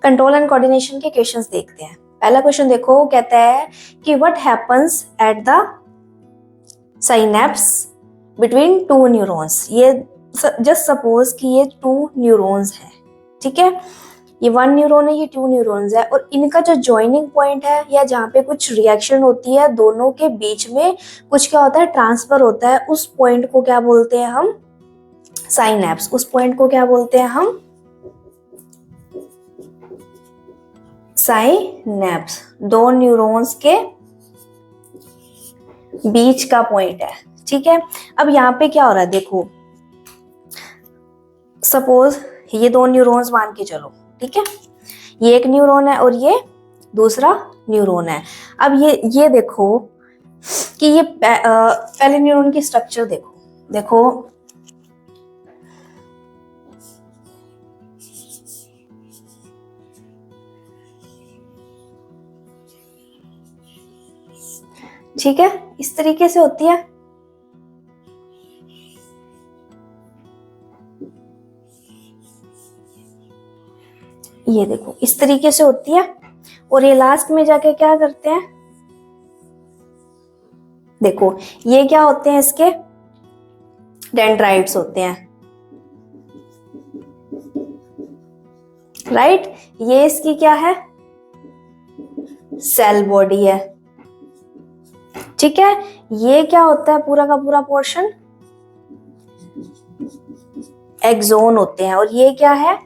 Control and coordination के questions देखते हैं। पहला क्वेश्चन देखो, कहता है कि what happens at the synapse between two neurons. ये जस्ट सपोज कि ये टू न्यूरॉन्स है, ठीक है, ये वन न्यूरॉन है, ये टू न्यूरॉन्स है, और इनका जो जॉइनिंग पॉइंट है या जहाँ पे कुछ रिएक्शन होती है दोनों के बीच में, कुछ क्या होता है, ट्रांसफर होता है, उस पॉइंट को क्या बोलते हैं हम, साइनेप्स। उस पॉइंट को क्या बोलते हैं हम, साइनेप्स। दो न्यूरॉन्स के बीच का पॉइंट है, ठीक है। अब यहाँ पे क्या हो रहा है, देखो सपोज ये दो न्यूरॉन्स मान के चलो, ठीक है, ये एक न्यूरॉन है और ये दूसरा न्यूरॉन है। अब ये देखो कि ये पहले न्यूरॉन की स्ट्रक्चर देखो, देखो ठीक है, इस तरीके से होती है। ये देखो इस तरीके से होती है, और ये लास्ट में जाके क्या करते हैं, देखो ये क्या होते हैं, इसके डेंड्राइट्स होते हैं, राइट। ये इसकी क्या है, सेल बॉडी है, ठीक है। ये क्या होता है, पूरा का पूरा पोर्शन एक्सोन होते हैं, और ये क्या है,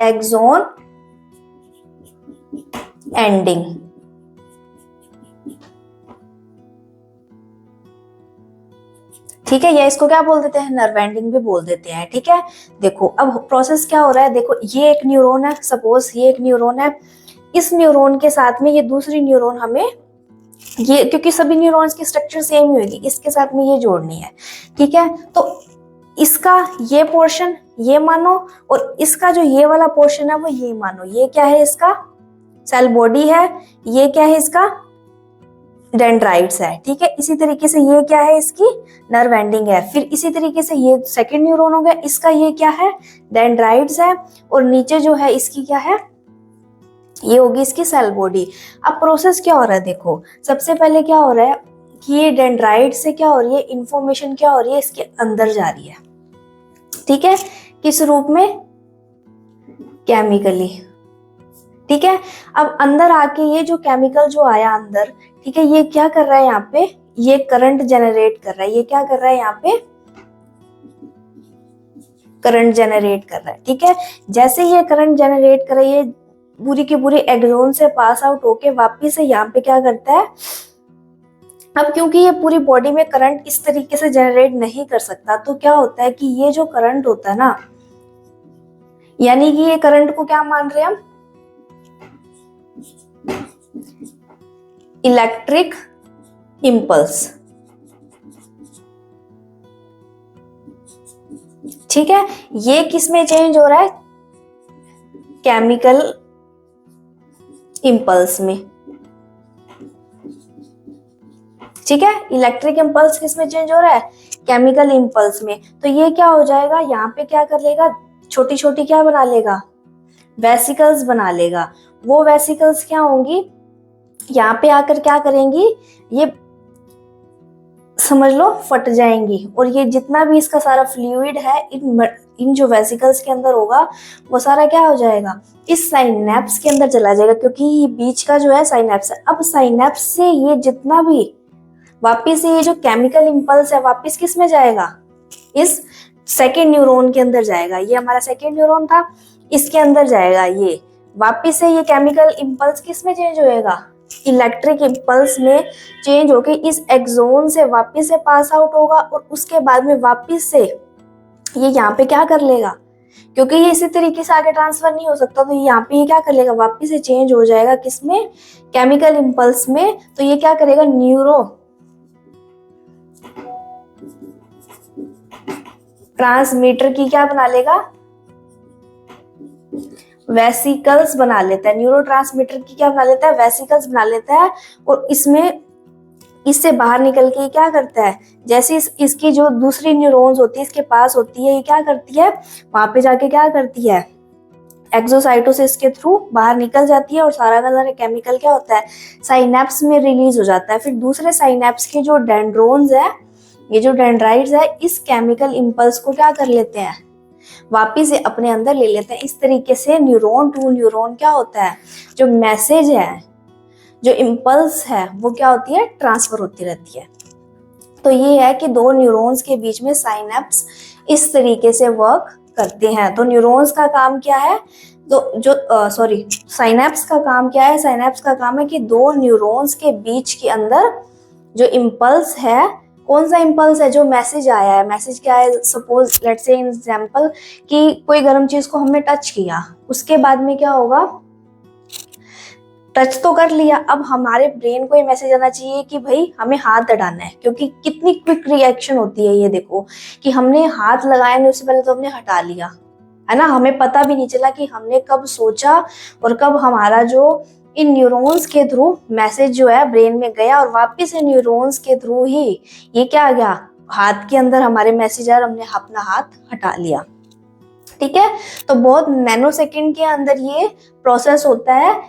एक्सोन एंडिंग, ठीक है। या इसको क्या बोल देते हैं, नर्व एंडिंग भी बोल देते हैं, ठीक है। देखो अब प्रोसेस क्या हो रहा है, देखो ये एक न्यूरॉन है, सपोज ये एक न्यूरॉन है, इस न्यूरॉन के साथ में ये दूसरी न्यूरॉन हमें, ये क्योंकि सभी न्यूरॉन्स की स्ट्रक्चर सेम ही होगी, इसके साथ में ये जोड़नी है, ठीक है। तो इसका ये पोर्शन ये मानो, और इसका जो ये वाला पोर्शन है वो ये मानो, ये क्या है, इसका सेल बॉडी है, ये क्या है, इसका डेंड्राइट्स है, ठीक है। इसी तरीके से ये क्या है, इसकी नर्व एंडिंग है। फिर इसी तरीके से ये सेकंड न्यूरॉन हो गया, इसका ये क्या है, डेंड्राइट्स है, और नीचे जो है इसकी क्या है, ये होगी इसकी सेल बॉडी। अब प्रोसेस क्या हो रहा है, देखो सबसे पहले क्या हो रहा है कि ये डेंड्राइट से क्या हो रही है, इंफॉर्मेशन क्या हो रही है, इसके अंदर जा रही है, ठीक है। किस रूप में, केमिकली, ठीक है। अब अंदर आके ये जो केमिकल जो आया अंदर, ठीक है, ये क्या कर रहा है, यहाँ पे ये करंट जनरेट कर रहा है, ये क्या कर रहा है, यहाँ पे करंट जनरेट कर रहा है, ठीक है। जैसे ये करंट जनरेट कर रहा है, ये पूरी की पूरी एक्सोन से पास आउट होके वापिस से यहाँ पे क्या करता है, अब क्योंकि ये पूरी बॉडी में करंट इस तरीके से जनरेट नहीं कर सकता, तो क्या होता है कि ये जो करंट होता है ना, यानी कि ये करंट को क्या मान रहे हैं हम, इलेक्ट्रिक इंपल्स, ठीक है। ये किस में चेंज हो रहा है, केमिकल इंपल्स में, ठीक है। इलेक्ट्रिक इंपल्स किस में चेंज हो रहा है, केमिकल इंपल्स में। तो ये क्या हो जाएगा, यहाँ पे क्या कर लेगा, छोटी छोटी क्या बना लेगा, वेसिकल्स बना लेगा। वो वेसिकल्स क्या होंगी, यहाँ पे आकर क्या करेंगी, ये समझ लो फट जाएंगी, और ये जितना भी इसका सारा फ्लूइड है इन जो वेसिकल्स के अंदर होगा, वो सारा क्या हो जाएगा, इस साइनेप्स के अंदर चला जाएगा, क्योंकि ये बीच का जो है साइनेप्स है। अब साइनेप्स से ये जितना भी वापिस ये जो केमिकल इंपल्स है वापिस किस में जाएगा, इस सेकेंड न्यूरॉन के अंदर जाएगा। ये हमारा सेकेंड न्यूरॉन था, इसके अंदर जाएगा, ये वापिस से ये केमिकल इंपल्स किस में चेंज होएगा, इलेक्ट्रिक इंपल्स में चेंज होके इस एक्सोन से वापिस से पास आउट होगा, और उसके बाद में वापिस से ये यहाँ पे क्या कर लेगा, क्योंकि ये इसी तरीके से आगे ट्रांसफर नहीं हो सकता, तो यहाँ पे ये क्या कर लेगा, वापिस से चेंज हो जाएगा किसमें, केमिकल इंपल्स में। तो ये क्या करेगा, न्यूरो ट्रांसमीटर की क्या बना लेगा, वेसिकल्स बना लेता है, न्यूरोट्रांसमीटर की क्या बना लेता है, वेसिकल्स बना लेता है। और इसमें इससे बाहर निकल के क्या करता है, जैसे इसकी जो दूसरी न्यूरॉन्स होती है इसके पास होती है, ये क्या करती है, वहां पे जाके क्या करती है, एक्सोसाइटोसिस के थ्रू बाहर निकल जाती है और सारा का सारा केमिकल क्या होता है, साइनेप्स में रिलीज हो जाता है। फिर दूसरे साइनेप्स के जो डेंड्रोन्स है, ये जो डेंड्राइट्स है, इस केमिकल इम्पल्स को क्या कर लेते हैं, वापिस से अपने अंदर ले लेते हैं। इस तरीके से न्यूरॉन टू न्यूरॉन क्या होता है, जो मैसेज है, जो इम्पल्स है, वो क्या होती है, ट्रांसफर होती रहती है। तो ये है कि दो न्यूरॉन्स के बीच में साइनेप्स इस तरीके से वर्क करते हैं। तो न्यूरॉन्स का काम क्या है, तो जो साइनेप्स का काम क्या है, साइनेप्स का काम है कि दो न्यूरॉन्स के बीच के अंदर जो इम्पल्स है, कौन सा इम्पल्स है, जो मैसेज आया है, मैसेज क्या है, सपोज लेट्स से एग्जांपल कि कोई गर्म चीज को हमने टच किया, उसके बाद में क्या होगा, टच तो कर लिया, अब हमारे ब्रेन को ये मैसेज आना चाहिए कि भाई हमें हाथ हटाना है, क्योंकि कितनी क्विक रिएक्शन होती है ये देखो, कि हमने हाथ लगाया नहीं, उससे पहले तो हमने हटा लिया, है ना, हमें पता भी नहीं चला कि हमने कब सोचा और कब हमारा जो इन न्यूरॉन्स के थ्रू मैसेज जो है ब्रेन में गया और वापस इन न्यूरॉन्स के थ्रू ही ये क्या आ गया, हाथ के अंदर हमारे मैसेज आया, हमने अपना हाथ हटा लिया। ठीक है, तो बहुत नैनो सेकेंड के अंदर ये प्रोसेस होता है।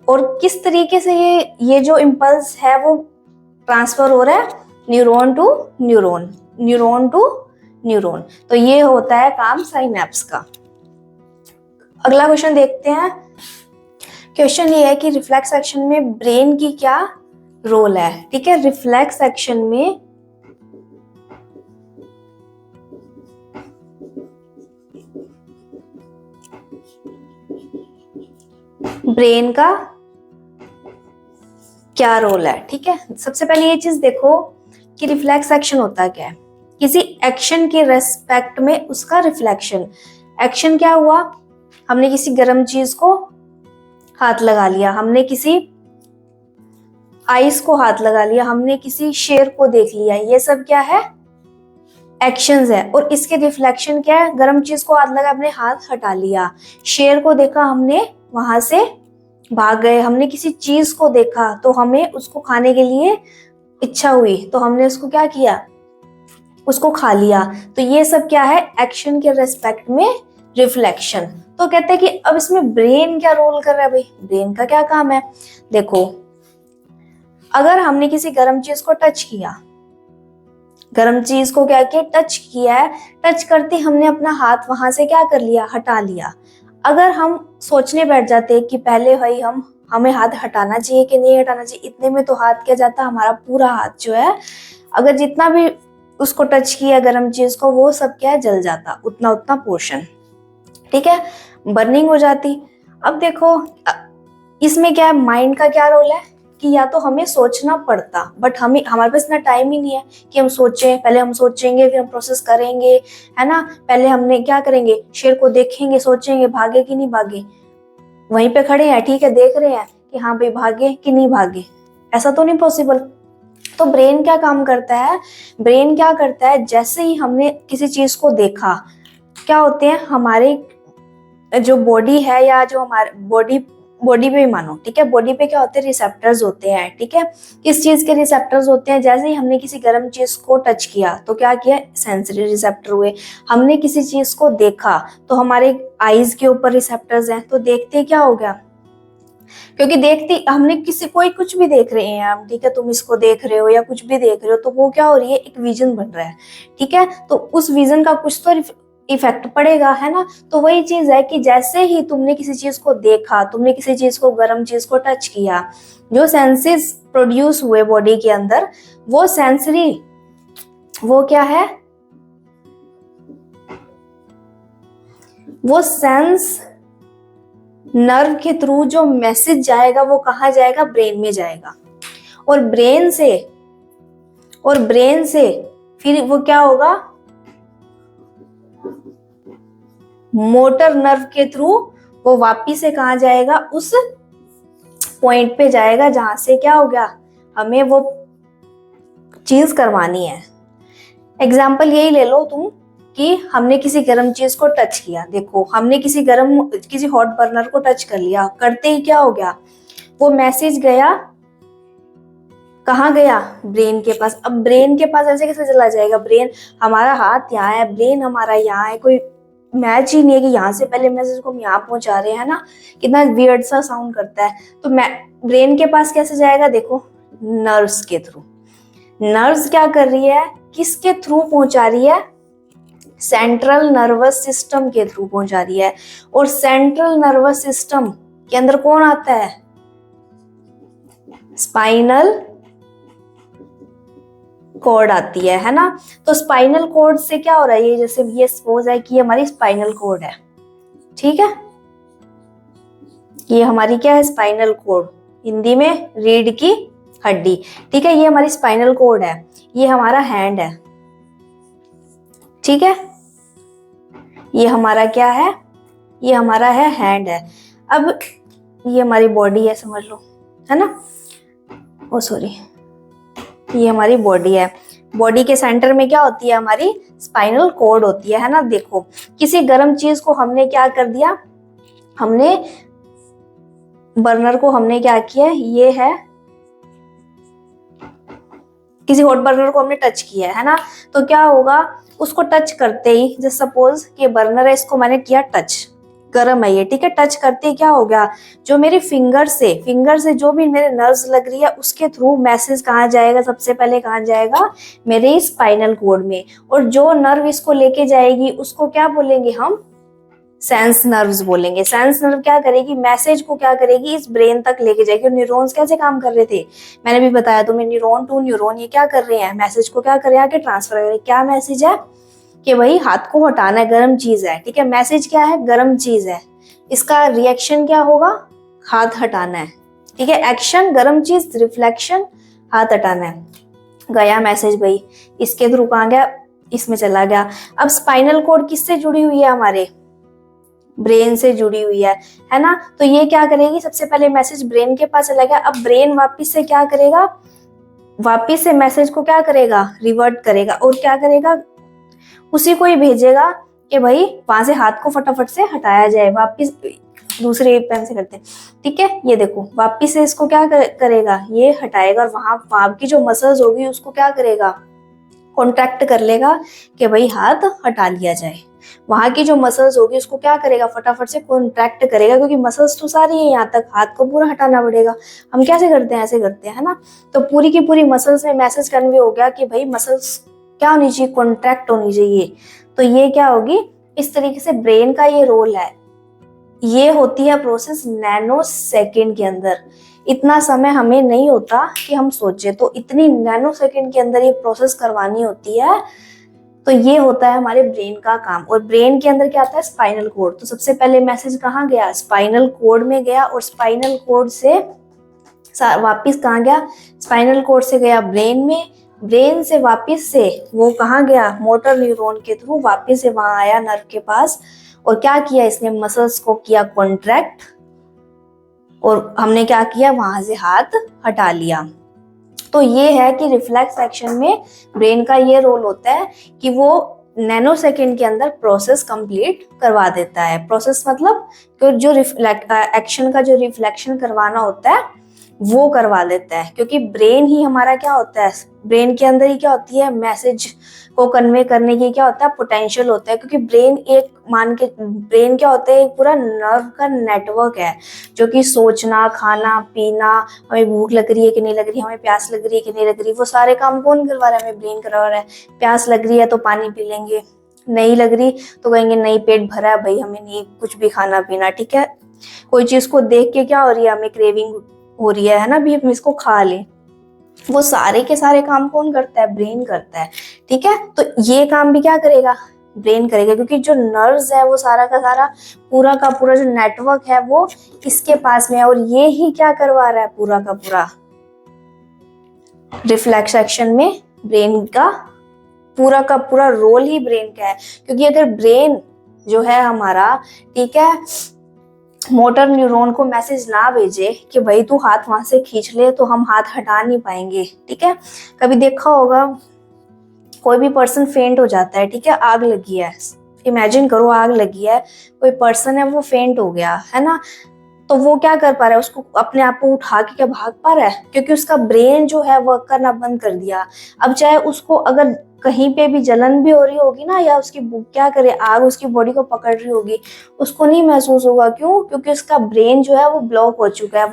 और किस तरीके से ये जो इम्पल्स है वो ट्रांसफर हो रहा है, neuron to neuron, neuron to neuron. तो ये होता है काम साइनेप्स का। अगला क्वेश्चन देखते हैं। क्वेश्चन ये है कि रिफ्लेक्स एक्शन में ब्रेन की क्या रोल है। ठीक है, रिफ्लेक्स एक्शन में ब्रेन का क्या रोल है। ठीक है, सबसे पहले ये चीज देखो कि रिफ्लेक्स एक्शन होता क्या है, किसी एक्शन के रेस्पेक्ट में उसका रिफ्लेक्शन। एक्शन क्या हुआ, हमने किसी गर्म चीज को हाथ लगा लिया, हमने किसी आइस को हाथ लगा लिया, हमने किसी शेर को देख लिया, ये सब क्या है, एक्शंस है। और इसके रिफ्लेक्शन क्या है, गर्म चीज को हाथ लगा, अपने हाथ हटा लिया, शेर को देखा हमने, वहां से भाग गए, हमने किसी चीज को देखा तो हमें उसको खाने के लिए इच्छा हुई, तो हमने उसको क्या किया, उसको खा लिया। तो ये सब क्या है, एक्शन के रेस्पेक्ट में रिफ्लेक्शन। तो कहते हैं कि अब इसमें ब्रेन क्या रोल कर रहा है, भाई ब्रेन का क्या काम है। देखो, अगर हमने किसी गर्म चीज को टच किया, गर्म चीज को क्या किया, टच किया है, टच करते हमने अपना हाथ वहां से क्या कर लिया, हटा लिया। अगर हम सोचने बैठ जाते कि पहले भाई हमें हाथ हटाना चाहिए कि नहीं हटाना चाहिए, इतने में तो हाथ क्या जाता, हमारा पूरा हाथ जो है, अगर जितना भी उसको टच किया गर्म चीज को, वो सब क्या है, जल जाता, उतना उतना पोर्शन। ठीक है, बर्निंग हो जाती। अब देखो इसमें क्या है, माइंड का क्या रोल है कि या तो हमें सोचना पड़ता, बट हमारे पास इतना टाइम ही नहीं है कि हम सोचें, पहले हम सोचेंगे फिर हम प्रोसेस करेंगे, है ना। पहले हमने क्या करेंगे, शेर को देखेंगे, सोचेंगे भागे कि नहीं भागे, वहीं पे खड़े हैं, ठीक है, देख रहे हैं कि हाँ भाई भागे कि नहीं भागे, ऐसा तो नहीं पॉसिबल। तो ब्रेन क्या काम करता है, ब्रेन क्या करता है, जैसे ही हमने किसी चीज को देखा, क्या होते हैं हमारे जो बॉडी है, या जो हमारे बॉडी पे मानो, ठीक है, बॉडी पे क्या होते हैं, रिसेप्टर्स होते हैं। ठीक है, किस चीज के रिसेप्टर्स होते हैं, जैसे ही हमने किसी गर्म चीज को टच किया तो क्या किया, सेंसरी रिसेप्टर हुए। हमने किसी चीज को देखा तो हमारे आईज के ऊपर रिसेप्टर्स हैं, तो देखते क्या हो गया, क्योंकि देखते हमने किसी कोई कुछ भी देख रहे हैं हम, ठीक है, तुम इसको देख रहे हो या कुछ भी देख रहे हो, तो वो क्या हो रही है, एक विजन बन रहा है। ठीक है, तो उस विजन का कुछ तो इफेक्ट पड़ेगा, है ना। तो वही चीज है कि जैसे ही तुमने किसी चीज को देखा, तुमने किसी चीज को, गर्म चीज को टच किया, जो सेंसेस प्रोड्यूस हुए बॉडी के अंदर, वो सेंसरी, वो क्या है, वो सेंस नर्व के थ्रू जो मैसेज जाएगा वो कहाँ जाएगा, ब्रेन में जाएगा। और ब्रेन से फिर वो क्या होगा, मोटर नर्व के थ्रू वो वापिस से कहाँ जाएगा, उस पॉइंट पे जाएगा जहां से क्या हो गया, हमें वो चीज करवानी है। एग्जाम्पल यही ले लो तुम कि हमने किसी गर्म चीज को टच किया, देखो हमने किसी हॉट बर्नर को टच कर लिया, करते ही क्या हो गया, वो मैसेज गया, कहाँ गया, ब्रेन के पास। अब ब्रेन के पास ऐसे कैसे चला जाएगा, ब्रेन हमारा हाथ यहाँ है, ब्रेन हमारा यहाँ है, कोई मैच ही नहीं है कि यहाँ से पहले मैसेज को हम यहाँ पहुंचा रहे हैं ना, कितना वियर्ड सा साउंड करता है। तो ब्रेन के पास कैसे जाएगा, देखो नर्व्स के थ्रू। नर्व्स क्या कर रही है, किसके थ्रू पहुंचा रही है, सेंट्रल नर्वस सिस्टम के थ्रू पहुंचा रही है। और सेंट्रल नर्वस सिस्टम के अंदर कौन आता है, स्पाइनल कॉर्ड आती है ना। तो स्पाइनल कॉर्ड से क्या हो रहा है, ये जैसे ये सपोज है कि ये हमारी स्पाइनल कॉर्ड है, ठीक है, ये हमारी क्या है, स्पाइनल कॉर्ड, हिंदी में रीढ़ की हड्डी, ठीक है। ये हमारी स्पाइनल कॉर्ड है, ये हमारा हैंड है, ठीक है, ये हमारा क्या है, ये हमारा है हैंड है। अब ये हमारी बॉडी है, समझ लो, है ना, ओ सॉरी, ये हमारी बॉडी है। बॉडी के सेंटर में क्या होती है, हमारी स्पाइनल कॉर्ड होती है ना। देखो किसी गर्म चीज को हमने क्या कर दिया, हमने बर्नर को हमने क्या किया, ये है, किसी हॉट बर्नर को हमने टच किया है ना, तो क्या होगा, उसको टच करते ही, जैसे सपोज कि बर्नर है, इसको मैंने किया टच, गर्म है ये, ठीक है, टच करते ही क्या हो गया, जो मेरे फिंगर से जो भी मेरे नर्व्स लग रही है उसके थ्रू मैसेज कहाँ जाएगा, सबसे पहले कहाँ जाएगा, मेरे स्पाइनल कॉर्ड में। और जो नर्व इसको लेके जाएगी उसको क्या बोलेंगे हम, सेंस नर्व्स बोलेंगे। सेंस नर्व क्या करेगी, मैसेज को क्या करेगी, इस ब्रेन तक लेके जाएगी। और न्यूरॉन्स कैसे काम कर रहे थे, मैंने भी बताया तुम्हें, न्यूरॉन टू न्यूरॉन ये क्या कर रहे हैं, मैसेज को क्या कर रहे हैं, आगे ट्रांसफर कर रहे हैं। क्या मैसेज है कि भाई हाथ को हटाना है, गर्म चीज है, ठीक है, मैसेज क्या है, गर्म चीज है, इसका रिएक्शन क्या होगा, हाथ हटाना है, ठीक है, एक्शन गर्म चीज, रिफ्लेक्शन हाथ हटाना है, गया मैसेज भाई, इसके थ्रू कहाँ गया, इसमें चला गया। अब स्पाइनल कॉर्ड किससे जुड़ी हुई है, हमारे ब्रेन से जुड़ी हुई है ना। तो ये क्या करेगी, सबसे पहले मैसेज ब्रेन के पास चला गया, अब ब्रेन वापिस से क्या करेगा, वापिस से मैसेज को क्या करेगा, रिवर्ट करेगा, और क्या करेगा, उसी को ही भेजेगा कि भाई वहां से हाथ को फटाफट से हटाया जाए, वापिस दूसरे पेन से करते हैं, ठीक है, ये देखो वापिस से इसको क्या करेगा, ये हटाएगा, और वहां की जो मसल्स होगी उसको क्या करेगा, कॉन्ट्रैक्ट कर लेगा कि भाई हाथ हटा लिया जाए। वहां की जो मसल्स होगी उसको क्या करेगा, फटाफट से कॉन्ट्रैक्ट करेगा, क्योंकि मसल्स तो सारी है, यहाँ तक हाथ को पूरा हटाना पड़ेगा। हम कैसे करते हैं, ऐसे करते हैं ना। तो पूरी की पूरी मसल्स में मैसेज कन्वे हो गया कि भाई मसल्स क्या होनी चाहिए, कॉन्ट्रैक्ट होनी चाहिए। तो ये क्या होगी, इस तरीके से ब्रेन का ये रोल है। ये होती है प्रोसेस नैनो सेकेंड के अंदर। इतना समय हमें नहीं होता कि हम सोचे, तो इतनी नैनो सेकेंड के अंदर ये प्रोसेस करवानी होती है। तो ये होता है हमारे ब्रेन का काम। और ब्रेन के अंदर क्या आता है, स्पाइनल कॉर्ड। तो सबसे पहले मैसेज कहाँ गया, स्पाइनल कॉर्ड में गया, और स्पाइनल कॉर्ड से वापिस कहाँ गया, स्पाइनल कॉर्ड से गया ब्रेन में, ब्रेन से वापिस से वो कहाँ गया, मोटर न्यूरॉन के थ्रू वापिस से वहां आया नर्व के पास, और क्या किया इसने, मसल्स को किया कॉन्ट्रैक्ट, और हमने क्या किया, वहां से हाथ हटा लिया। तो ये है कि रिफ्लेक्स एक्शन में ब्रेन का ये रोल होता है कि वो नैनो सेकेंड के अंदर प्रोसेस कंप्लीट करवा देता है। प्रोसेस मतलब जो एक्शन का जो रिफ्लेक्शन करवाना होता है वो करवा देता है, क्योंकि ब्रेन ही हमारा क्या होता है, ब्रेन के अंदर ही क्या होती है, मैसेज को कन्वे करने की क्या होता है, पोटेंशियल होता है। क्योंकि ब्रेन ब्रेन क्या होता है, एक पूरा नर्व का नेटवर्क है, जो कि सोचना, खाना पीना, हमें भूख लग रही है कि नहीं लग रही, हमें प्यास लग रही है कि नहीं लग रही, वो सारे काम कौन करवा रहा है, हमें ब्रेन करवा रहा है। प्यास लग रही है तो पानी पी लेंगे, नहीं लग रही तो कहेंगे नहीं पेट भरा है भाई, हमें नहीं कुछ भी खाना पीना, ठीक है। कोई चीज को देख के क्या हो रही है, हमें क्रेविंग हो रही है ना, भी हम इसको खा लें। वो सारे के सारे काम कौन करता है, ब्रेन करता है, ठीक है। तो ये काम भी क्या करेगा, ब्रेन करेगा, क्योंकि जो नर्व्स है वो सारा का सारा पूरा का पूरा जो नेटवर्क है वो इसके पास में है, और ये ही क्या करवा रहा है, पूरा का पूरा रिफ्लेक्स एक्शन में ब्रेन का पूरा रोल ही ब्रेन का है। क्योंकि अगर ब्रेन जो है हमारा, ठीक है, मोटर न्यूरॉन को मैसेज ना भेजे कि भाई तू हाथ वहां से खींच ले, तो हम हाथ हटा नहीं पाएंगे, ठीक है। कभी देखा होगा कोई भी पर्सन फेंट हो जाता है, ठीक है, आग लगी है, इमेजिन करो आग लगी है, कोई पर्सन है वो फेंट हो गया है ना, तो वो क्या कर पा रहा है, उसको अपने आप को उठा के क्या भाग पा रहा है, क्योंकि उसका ब्रेन जो है वर्क करना बंद कर दिया। अब चाहे उसको अगर कहीं पे भी जलन भी हो रही होगी ना, या उसकी क्या करे, आग उसकी बॉडी को पकड़ रही होगी, उसको नहीं महसूस होगा। क्यों? क्योंकि उसका ब्रेन जो है वो ब्लॉक हो चुका है,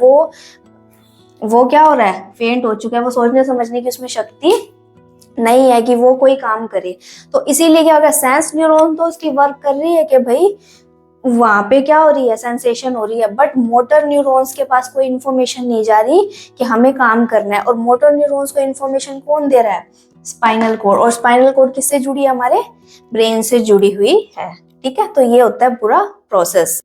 वो क्या हो रहा है, फेंट हो चुका है, वो सोचने समझने की उसमें शक्ति नहीं है कि वो कोई काम करे। तो इसीलिए क्या होगा, सेंस न्यूरॉन तो उसकी वर्क कर रही है कि भाई वहां पे क्या हो रही है, सेंसेशन हो रही है, बट मोटर न्यूरॉन्स के पास कोई इन्फॉर्मेशन नहीं जा रही कि हमें काम करना है। और मोटर न्यूरॉन्स को इन्फॉर्मेशन कौन दे रहा है? Spinal cord. और स्पाइनल कोड किससे जुड़ी है? हमारे ब्रेन से जुड़ी हुई है। ठीक है, तो ये होता है पूरा प्रोसेस।